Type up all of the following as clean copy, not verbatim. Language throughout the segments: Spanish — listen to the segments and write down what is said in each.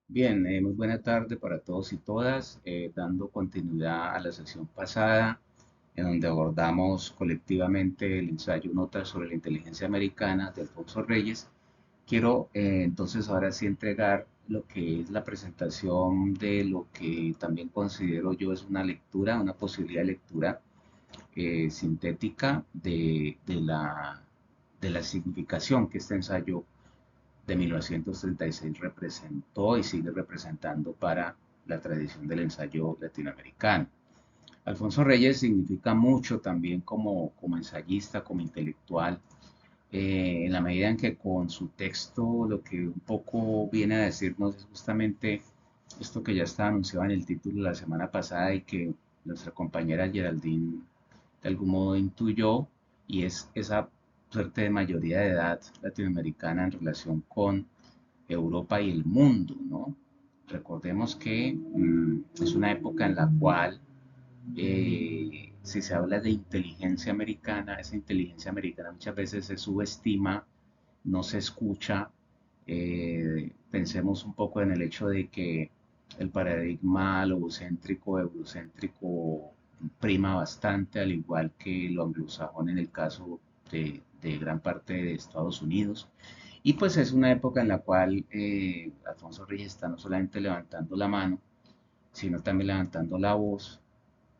Bien, muy buena tarde para todos y todas, dando continuidad a la sección pasada, en donde abordamos colectivamente el ensayo Notas sobre la inteligencia americana de Alfonso Reyes. Quiero entonces ahora sí entregar lo que es la presentación de lo que también considero yo es una lectura, una posibilidad de lectura sintética de la significación que este ensayo de 1936 representó y sigue representando para la tradición del ensayo latinoamericano. Alfonso Reyes significa mucho también como ensayista, como intelectual, en la medida en que con su texto lo que un poco viene a decirnos es justamente esto que ya está anunciado en el título la semana pasada y que nuestra compañera Geraldine de algún modo intuyó, y es esa suerte de mayoría de edad latinoamericana en relación con Europa y el mundo, ¿no? Recordemos que es una época en la cual, si se habla de inteligencia americana, esa inteligencia americana muchas veces se subestima, no se escucha. Pensemos un poco en el hecho de que el paradigma logocéntrico, eurocéntrico prima bastante, al igual que lo anglosajón en el caso de gran parte de Estados Unidos. Y pues es una época en la cual Alfonso Reyes está no solamente levantando la mano, sino también levantando la voz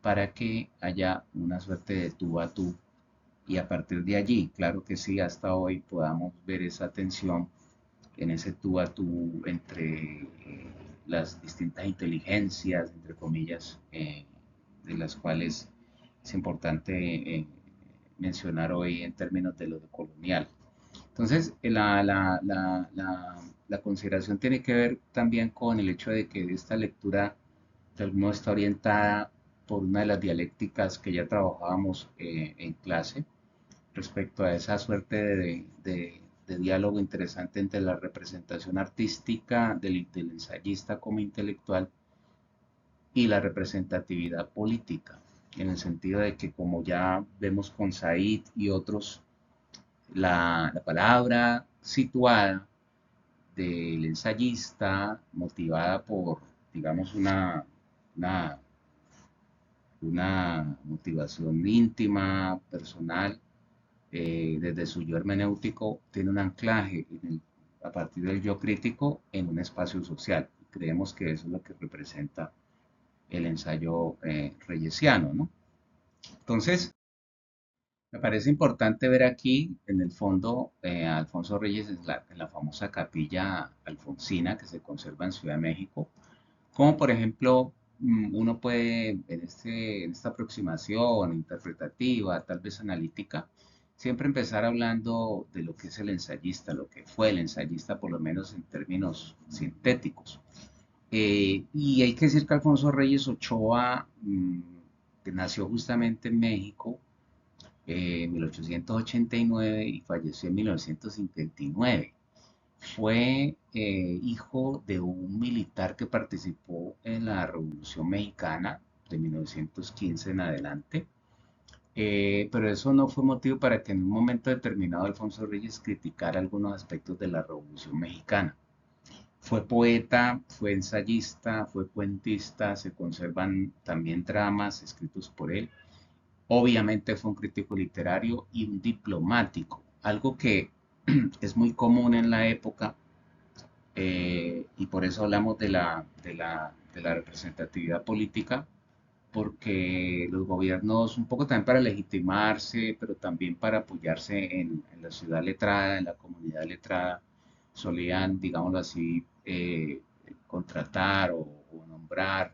para que haya una suerte de tú a tú. Y a partir de allí, claro que sí, hasta hoy podamos ver esa tensión en ese tú a tú entre las distintas inteligencias, entre comillas, de las cuales es importante mencionar hoy en términos de lo de colonial. Entonces, la consideración tiene que ver también con el hecho de que esta lectura de algún modo está orientada por una de las dialécticas que ya trabajábamos en clase respecto a esa suerte de diálogo interesante entre la representación artística del ensayista como intelectual y la representatividad política, en el sentido de que como ya vemos con Said y otros, la palabra situada del ensayista, motivada por, digamos, una, una motivación íntima, personal, desde su yo hermenéutico, tiene un anclaje a partir del yo crítico en un espacio social. Creemos que eso es lo que representa el ensayo reyesiano, ¿no? Entonces, me parece importante ver aquí, en el fondo, a Alfonso Reyes en la famosa capilla alfonsina que se conserva en Ciudad de México, como por ejemplo uno puede, en esta aproximación interpretativa, tal vez analítica, siempre empezar hablando de lo que es el ensayista, lo que fue el ensayista, por lo menos en términos sintéticos. Y hay que decir que Alfonso Reyes Ochoa, que nació justamente en México, en 1889 y falleció en 1959. Fue hijo de un militar que participó en la Revolución Mexicana de 1915 en adelante, pero eso no fue motivo para que en un momento determinado Alfonso Reyes criticara algunos aspectos de la Revolución Mexicana. Fue poeta, fue ensayista, fue cuentista, se conservan también dramas escritos por él. Obviamente fue un crítico literario y un diplomático, algo que es muy común en la época, y por eso hablamos de la representatividad política, porque los gobiernos, un poco también para legitimarse, pero también para apoyarse en la ciudad letrada, en la comunidad letrada, solían, digámoslo así, contratar o nombrar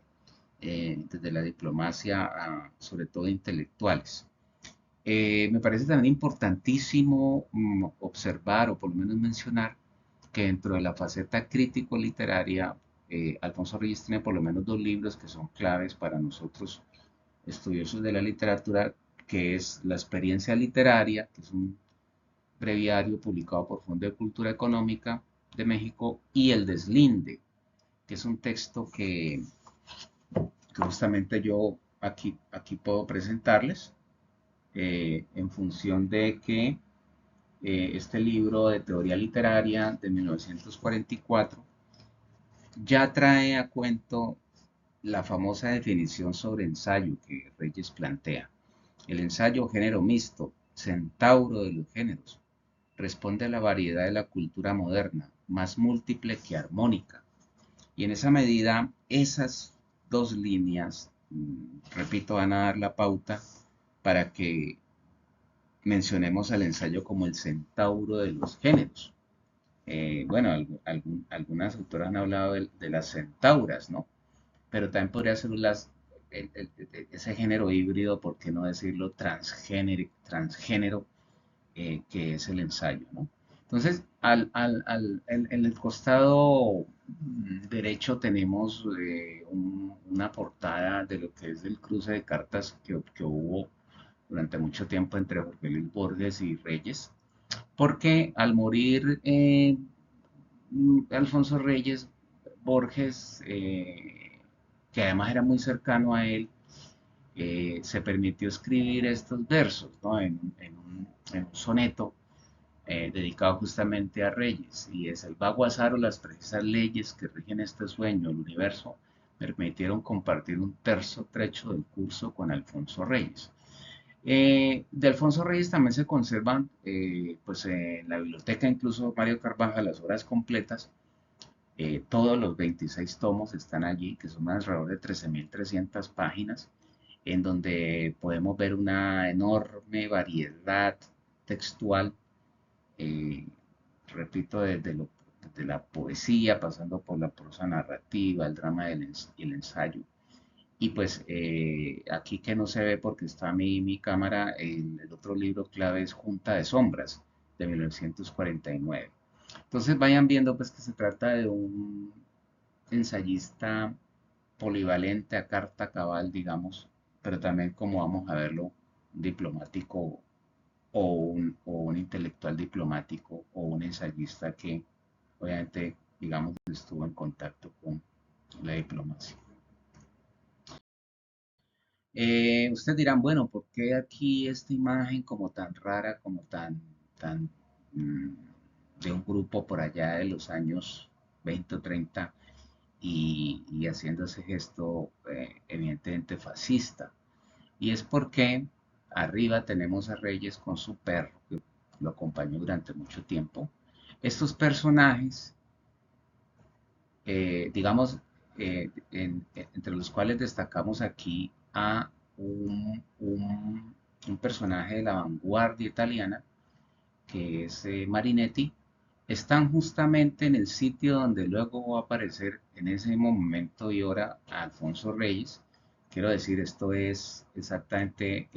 desde la diplomacia sobre todo intelectuales. Me parece también importantísimo observar o por lo menos mencionar que dentro de la faceta crítico-literaria, Alfonso Reyes tiene por lo menos dos libros que son claves para nosotros estudiosos de la literatura, que es La experiencia literaria, que es un breviario publicado por Fondo de Cultura Económica de México, y El deslinde, que es un texto que justamente yo aquí puedo presentarles, en función de que este libro de teoría literaria de 1944 ya trae a cuento la famosa definición sobre ensayo que Reyes plantea. El ensayo género mixto, centauro de los géneros, responde a la variedad de la cultura moderna, más múltiple que armónica. Y en esa medida, esas dos líneas, repito, van a dar la pauta para que mencionemos al ensayo como el centauro de los géneros. Bueno, algunas autoras han hablado de las centauras, ¿no? Pero también podría ser ese género híbrido, por qué no decirlo transgénero, que es el ensayo, ¿no? Entonces, en el costado derecho tenemos una portada de lo que es el cruce de cartas que hubo durante mucho tiempo entre Jorge Luis Borges y Reyes, porque al morir Alfonso Reyes, Borges, que además era muy cercano a él, se permitió escribir estos versos, ¿no? En un soneto dedicado justamente a Reyes, y es el vago azar o las precisas leyes que rigen este sueño, el universo, permitieron compartir un terzo trecho del curso con Alfonso Reyes. De Alfonso Reyes también se conservan, pues en la biblioteca, incluso Mario Carvajal, las obras completas. Todos los 26 tomos están allí, que son alrededor de 13.300 páginas, en donde podemos ver una enorme variedad textual, eh, repito, desde la poesía, pasando por la prosa narrativa, el drama y el ensayo. Y pues aquí que no se ve porque está mi cámara, el otro libro clave es Junta de Sombras, de 1949. Entonces vayan viendo pues que se trata de un ensayista polivalente a carta cabal, digamos, pero también como vamos a verlo, un diplomático o un intelectual diplomático o un ensayista que obviamente, digamos, estuvo en contacto con la diplomacia. Ustedes dirán, bueno, ¿por qué aquí esta imagen como tan rara, como tan mm, de un grupo por allá de los años 20 o 30 y haciendo ese gesto evidentemente fascista? Y es porque arriba tenemos a Reyes con su perro, que lo acompañó durante mucho tiempo. Estos personajes, digamos, entre los cuales destacamos aquí a un personaje de la vanguardia italiana, que es Marinetti, están justamente en el sitio donde luego va a aparecer en ese mismo momento y hora Alfonso Reyes. Quiero decir, esto es exactamente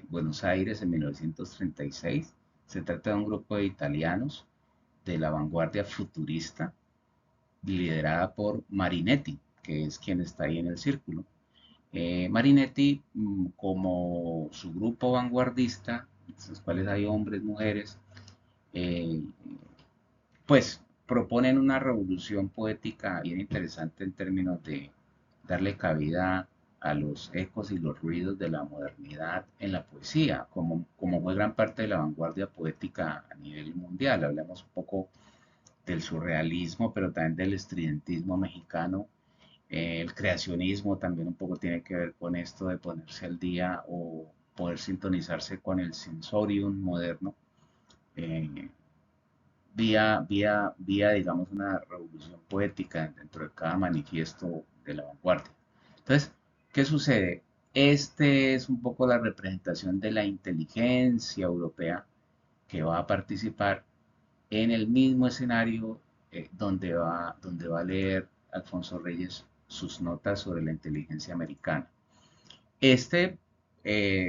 Buenos Aires en 1936. Se trata de un grupo de italianos de la vanguardia futurista liderada por Marinetti, que es quien está ahí en el círculo. Marinetti, como su grupo vanguardista, en los cuales hay hombres, mujeres, eh, pues proponen una revolución poética bien interesante en términos de darle cabida a los ecos y los ruidos de la modernidad en la poesía, como fue gran parte de la vanguardia poética a nivel mundial. Hablamos un poco del surrealismo, pero también del estridentismo mexicano. El creacionismo también un poco tiene que ver con esto de ponerse al día o poder sintonizarse con el sensorium moderno, eh, digamos, una revolución poética dentro de cada manifiesto de la vanguardia. Entonces, ¿qué sucede? Este es un poco la representación de la inteligencia europea que va a participar en el mismo escenario donde va a leer Alfonso Reyes sus notas sobre la inteligencia americana. Este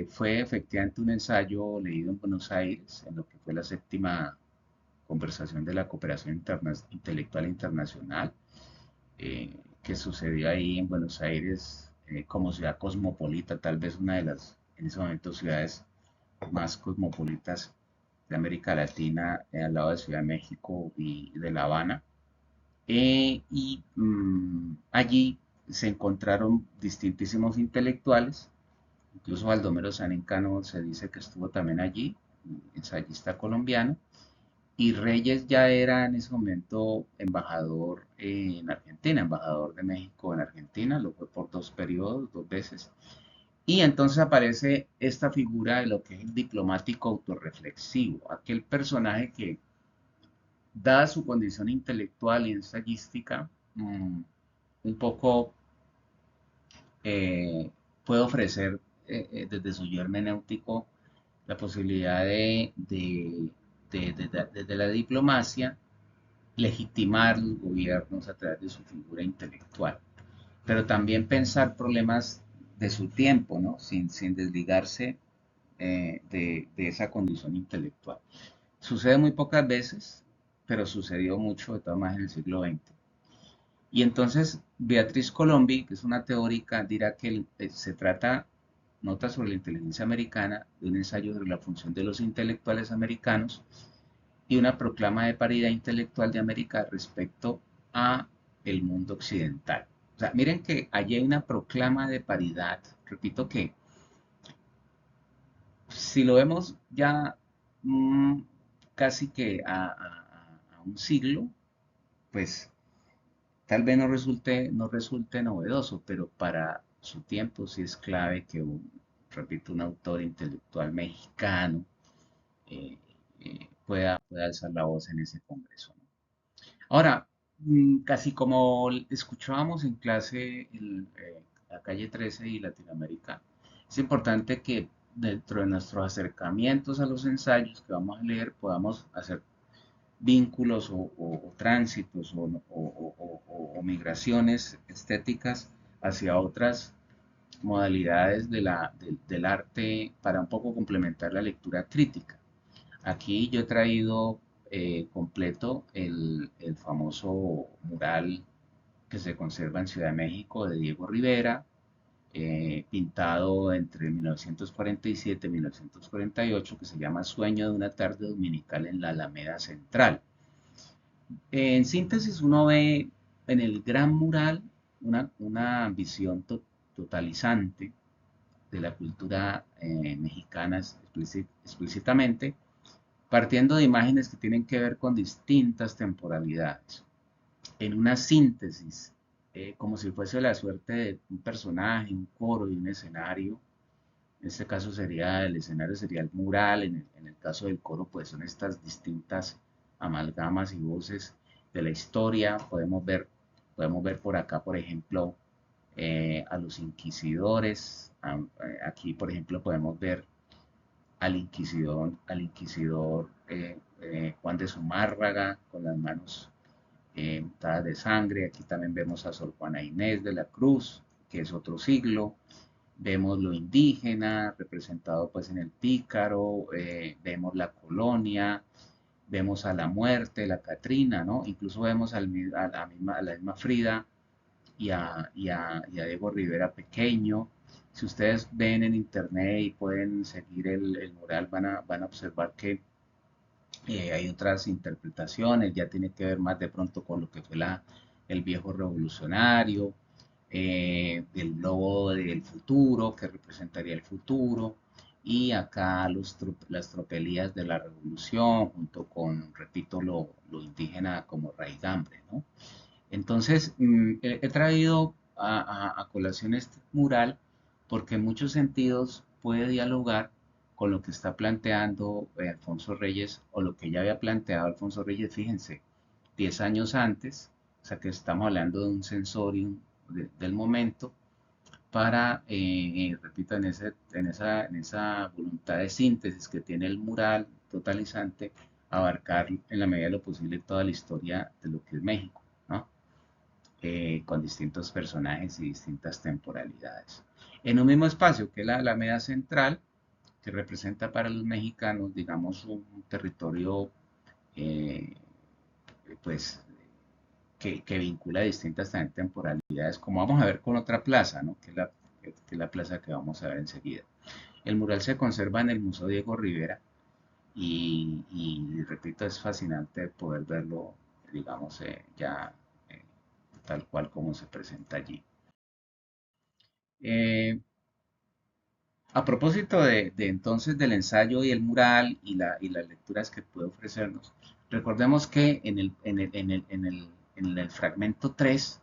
fue efectivamente un ensayo leído en Buenos Aires, en lo que fue la séptima conversación de la cooperación intelectual internacional, que sucedió ahí en Buenos Aires como ciudad cosmopolita, tal vez una de las, en ese momento, ciudades más cosmopolitas de América Latina, al lado de Ciudad de México y de La Habana. Allí se encontraron distintísimos intelectuales, incluso Baldomero Saníncano se dice que estuvo también allí, ensayista colombiano, Y Reyes ya era en ese momento embajador en Argentina, embajador de México en Argentina, lo fue por dos periodos, dos veces. Y entonces aparece esta figura de lo que es el diplomático autorreflexivo, aquel personaje que, dada su condición intelectual y ensayística, un poco eh, puede ofrecer desde su yo hermenéutico la posibilidad de la diplomacia legitimar los gobiernos a través de su figura intelectual, pero también pensar problemas de su tiempo, ¿no? Sin desligarse de esa condición intelectual. Sucede muy pocas veces, pero sucedió mucho de todas maneras en el siglo XX. Y entonces Beatriz Colombi, que es una teórica, dirá que se trata, nota sobre la inteligencia americana, de un ensayo sobre la función de los intelectuales americanos y una proclama de paridad intelectual de América respecto a el mundo occidental. O sea, miren que allí hay una proclama de paridad, repito que si lo vemos ya mmm, casi que a un siglo, pues tal vez no resulte novedoso, pero para su tiempo sí es clave que, repito, un autor intelectual mexicano eh, pueda alzar la voz en ese congreso, ¿no? Ahora, casi como escuchábamos en clase la calle 13 y Latinoamérica, es importante que dentro de nuestros acercamientos a los ensayos que vamos a leer podamos hacer vínculos o tránsitos o migraciones estéticas hacia otras modalidades del arte para un poco complementar la lectura crítica. Aquí yo he traído completo el famoso mural que se conserva en Ciudad de México de Diego Rivera, pintado entre 1947 y 1948, que se llama Sueño de una tarde dominical en la Alameda Central. En síntesis, uno ve en el gran mural una visión totalizante de la cultura mexicana explícitamente, partiendo de imágenes que tienen que ver con distintas temporalidades. En una síntesis, como si fuese la suerte de un personaje, un coro y un escenario. En este caso el escenario sería el mural, en el caso del coro pues son estas distintas amalgamas y voces de la historia. Podemos ver por acá, por ejemplo, a los inquisidores. Aquí, por ejemplo, podemos ver al inquisidor Juan de Zumárraga con las manos untadas de sangre. Aquí también vemos a Sor Juana Inés de la Cruz, que es otro siglo. Vemos lo indígena representado pues en el pícaro, vemos la colonia, vemos a la muerte, la Catrina, ¿no? Incluso vemos a la misma Frida y a Diego Rivera pequeño. Si ustedes ven en internet y pueden seguir el mural, van a observar que hay otras interpretaciones, ya tiene que ver más de pronto con lo que fue el viejo revolucionario, el lobo del futuro, que representaría el futuro, y acá las tropelías de la revolución, junto con, repito, lo indígena como raigambre, ¿no? Entonces, he traído a colación este mural porque en muchos sentidos puede dialogar con lo que está planteando Alfonso Reyes o lo que ya había planteado Alfonso Reyes, fíjense, 10 años antes, o sea que estamos hablando de un sensorium del momento para, repito, en esa voluntad de síntesis que tiene el mural totalizante, abarcar en la medida de lo posible toda la historia de lo que es México, ¿no? Con distintos personajes y distintas temporalidades. En un mismo espacio que es la Alameda Central, que representa para los mexicanos, digamos, un territorio eh, pues que vincula distintas también temporalidades, como vamos a ver con otra plaza, ¿no? que es la plaza que vamos a ver enseguida. El mural se conserva en el Museo Diego Rivera y repito, es fascinante poder verlo, digamos, ya tal cual como se presenta allí. Eh, a propósito de entonces del ensayo y el mural y las lecturas que puede ofrecernos, Recordemos que en el fragmento 3,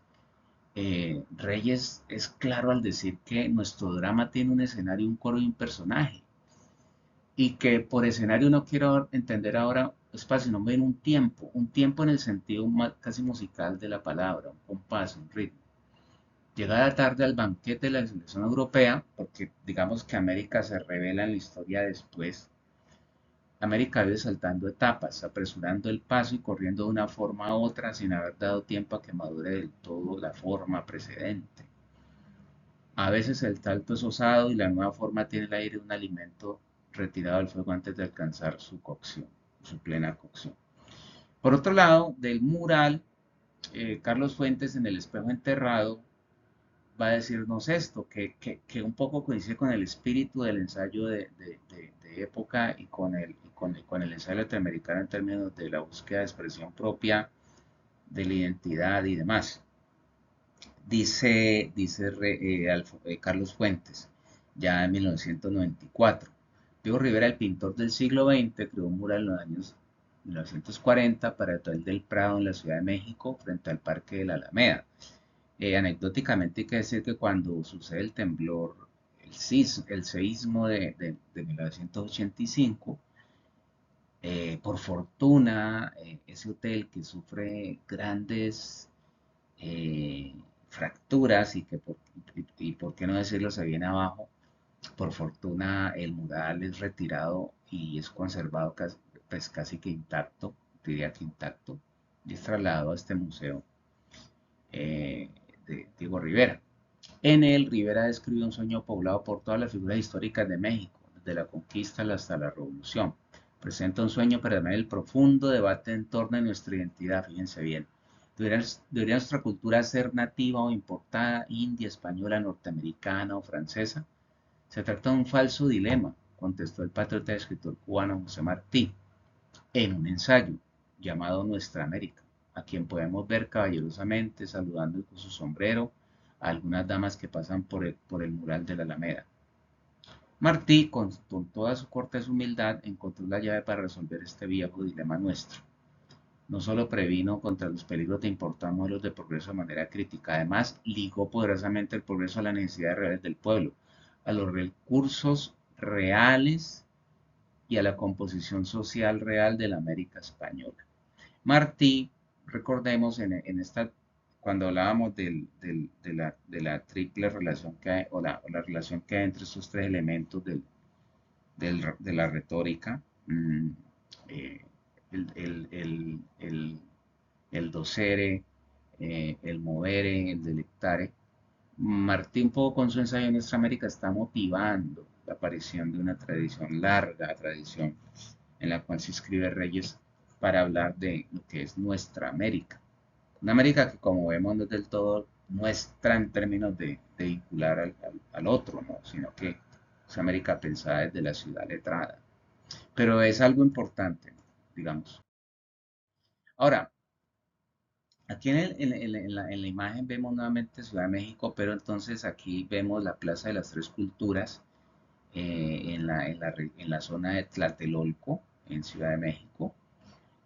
Reyes es claro al decir que nuestro drama tiene un escenario, un coro y un personaje, y que por escenario no quiero entender ahora espacio, sino ven un tiempo en el sentido casi musical de la palabra, un compás, un ritmo. Llegada tarde al banquete de la selección europea, porque digamos que América se revela en la historia después. América vive saltando etapas, apresurando el paso y corriendo de una forma a otra sin haber dado tiempo a que madure del todo la forma precedente. A veces el salto es osado y la nueva forma tiene el aire de un alimento retirado del fuego antes de alcanzar su cocción, su plena cocción. Por otro lado, del mural, Carlos Fuentes en El espejo enterrado va a decirnos esto, que un poco coincide con el espíritu del ensayo de época y con el ensayo latinoamericano en términos de la búsqueda de expresión propia, de la identidad y demás. Carlos Fuentes, ya en 1994. Diego Rivera, el pintor del siglo XX, creó un mural en los años 1940 para el Hotel del Prado en la Ciudad de México, frente al Parque de la Alameda. Anecdóticamente hay que decir que cuando sucede el temblor, el seísmo de 1985, por fortuna, ese hotel que sufre grandes eh, fracturas y por qué no decirlo, se viene abajo, por fortuna el mural es retirado y es conservado casi, pues casi que intacto, diría que intacto, y es trasladado a este museo eh, de Diego Rivera. En él, Rivera describe un sueño poblado por todas las figuras históricas de México, desde la conquista hasta la revolución. Presenta un sueño para el profundo debate en torno a nuestra identidad, fíjense bien. ¿Debería nuestra cultura ser nativa o importada, india, española, norteamericana o francesa? Se trata de un falso dilema, contestó el patriota y escritor cubano José Martí, en un ensayo llamado Nuestra América, a quien podemos ver caballerosamente saludando con su sombrero a algunas damas que pasan por el mural de la Alameda. Martí, con toda su cortés humildad, encontró la llave para resolver este viejo dilema nuestro. No solo previno contra los peligros de importar modelos de progreso de manera crítica, además ligó poderosamente el progreso a las necesidades reales del pueblo, a los recursos reales y a la composición social real de la América española. Martí, recordemos cuando hablábamos de la triple relación que hay, o la relación que hay entre estos tres elementos de la retórica, eh, el, el, el, el, el docere, el movere, el delectare. Martí, un poco con su ensayo en Nuestra América, está motivando la aparición de una tradición, larga tradición, en la cual se escribe Reyes para hablar de lo que es nuestra América. Una América que, como vemos, no es del todo nuestra en términos de vincular al otro, ¿no? Sino que es América pensada desde la ciudad letrada. Pero es algo importante, ¿no? Digamos. Ahora, aquí en la imagen vemos nuevamente Ciudad de México, pero entonces aquí vemos la Plaza de las Tres Culturas en la zona de Tlatelolco, en Ciudad de México,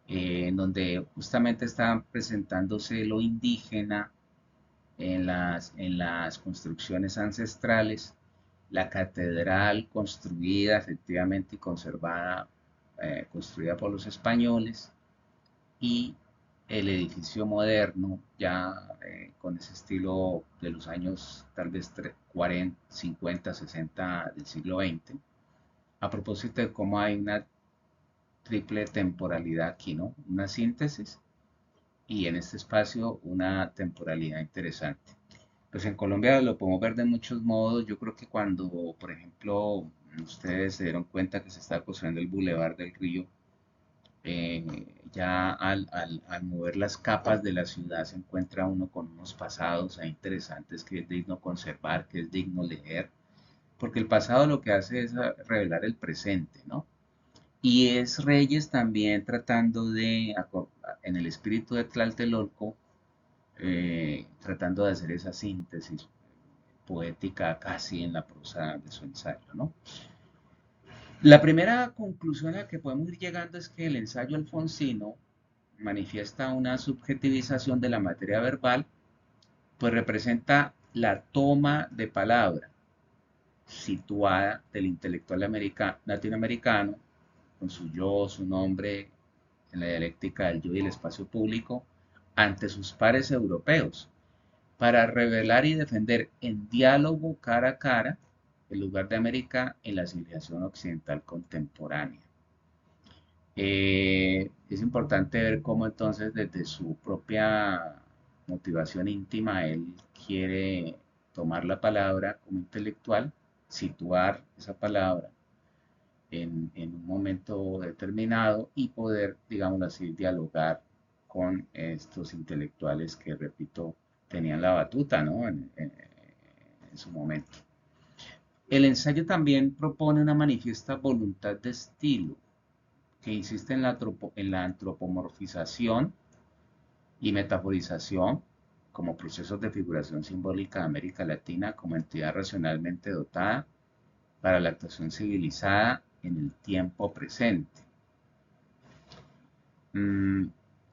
en donde justamente estaban presentándose lo indígena en las construcciones ancestrales, la catedral construida efectivamente y conservada, construida por los españoles, y el edificio moderno, ya con ese estilo de los años tal vez 40, 50, 60 del siglo XX, a propósito de cómo hay una triple temporalidad aquí, ¿no? Una síntesis y en este espacio una temporalidad interesante. Pues en Colombia lo podemos ver de muchos modos. Yo creo que cuando, por ejemplo, ustedes se dieron cuenta que se está construyendo el Boulevard del Río, ya al mover las capas de la ciudad se encuentra uno con unos pasados interesantes que es digno conservar, que es digno leer, porque el pasado lo que hace es revelar el presente, ¿no? Y es Reyes también tratando en el espíritu de Tlatelolco, tratando de hacer esa síntesis poética casi en la prosa de su ensayo, ¿no? La primera conclusión a la que podemos ir llegando es que el ensayo alfonsino manifiesta una subjetivización de la materia verbal, pues representa la toma de palabra situada del intelectual latinoamericano, con su yo, su nombre, en la dialéctica del yo y el espacio público, ante sus pares europeos, para revelar y defender en diálogo cara a cara el lugar de América en la civilización occidental contemporánea. Es importante ver cómo entonces desde su propia motivación íntima él quiere tomar la palabra como intelectual, situar esa palabra en un momento determinado y poder, digamos así, dialogar con estos intelectuales que, repito, tenían la batuta, ¿no? En su momento. El ensayo también propone una manifiesta voluntad de estilo que insiste en la antropomorfización y metaforización como procesos de figuración simbólica de América Latina como entidad racionalmente dotada para la actuación civilizada en el tiempo presente.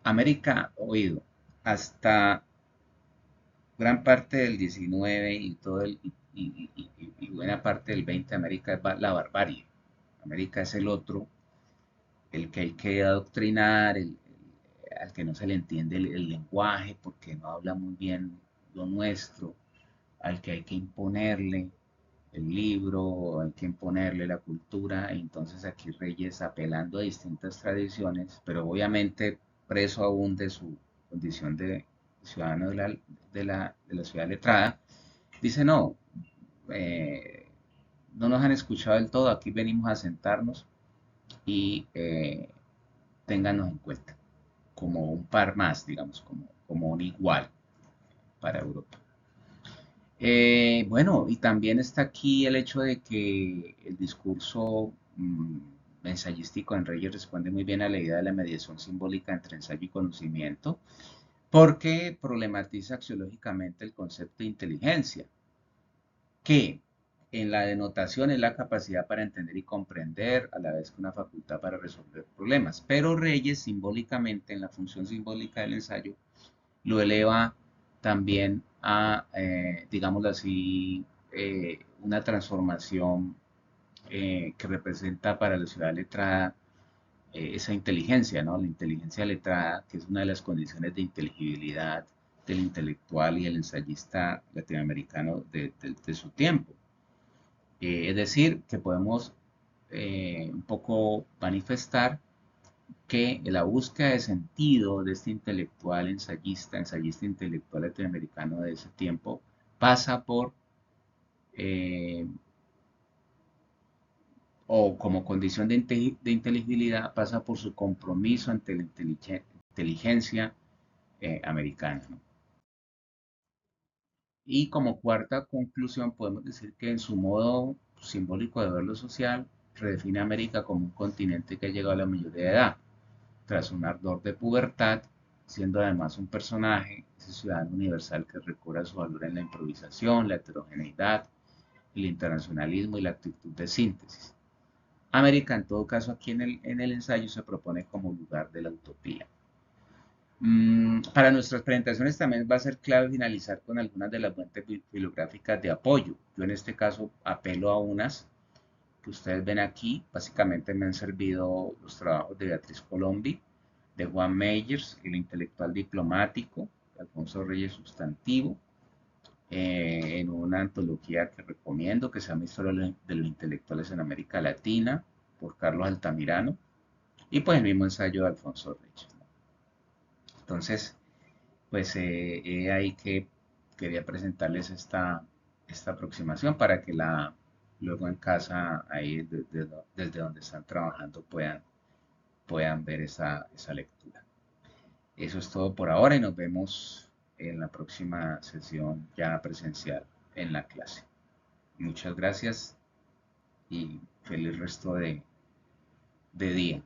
América, oído, hasta gran parte del 19 y, y buena parte del 20, América es la barbarie. América es el otro, el que hay que adoctrinar, al que no se le entiende el lenguaje porque no habla muy bien lo nuestro, al que hay que imponerle el libro, hay que imponerle la cultura, entonces aquí Reyes apelando a distintas tradiciones, pero obviamente preso aún de su condición de ciudadano de la ciudad letrada, dice no, eh, no nos han escuchado del todo, aquí venimos a sentarnos y téngannos en cuenta como un par más, digamos, como un igual para Europa. Bueno, y también está aquí el hecho de que el discurso ensayístico en Reyes responde muy bien a la idea de la mediación simbólica entre ensayo y conocimiento, porque problematiza axiológicamente el concepto de inteligencia, que en la denotación es la capacidad para entender y comprender, a la vez que una facultad para resolver problemas. Pero Reyes simbólicamente, en la función simbólica del ensayo, lo eleva también a, digámoslo así, una transformación que representa para la ciudad letrada esa inteligencia, ¿no? La inteligencia letrada, que es una de las condiciones de inteligibilidad del intelectual y el ensayista latinoamericano de su tiempo. Es decir, que podemos un poco manifestar que la búsqueda de sentido de este intelectual ensayista intelectual latinoamericano de ese tiempo, pasa por, eh, o como condición de inteligibilidad, pasa por su compromiso ante la inteligencia americana, ¿no? Y como cuarta conclusión, podemos decir que en su modo simbólico de ver lo social, redefine a América como un continente que ha llegado a la mayoría de edad, tras un ardor de pubertad, siendo además un personaje, ese ciudadano universal que recobra su valor en la improvisación, la heterogeneidad, el internacionalismo y la actitud de síntesis. América, en todo caso, aquí en el ensayo se propone como lugar de la utopía. Para nuestras presentaciones también va a ser clave finalizar con algunas de las fuentes bibliográficas de apoyo. Yo en este caso apelo a unas que ustedes ven aquí. Básicamente me han servido los trabajos de Beatriz Colombi, de Juan Meyers, el intelectual diplomático, de Alfonso Reyes Sustantivo, en una antología que recomiendo que se llama Historia de los Intelectuales en América Latina, por Carlos Altamirano, y pues el mismo ensayo de Alfonso Reyes. Entonces, pues ahí que quería presentarles esta aproximación para que luego en casa, ahí desde donde están trabajando, puedan ver esa lectura. Eso es todo por ahora y nos vemos en la próxima sesión ya presencial en la clase. Muchas gracias y feliz resto de día.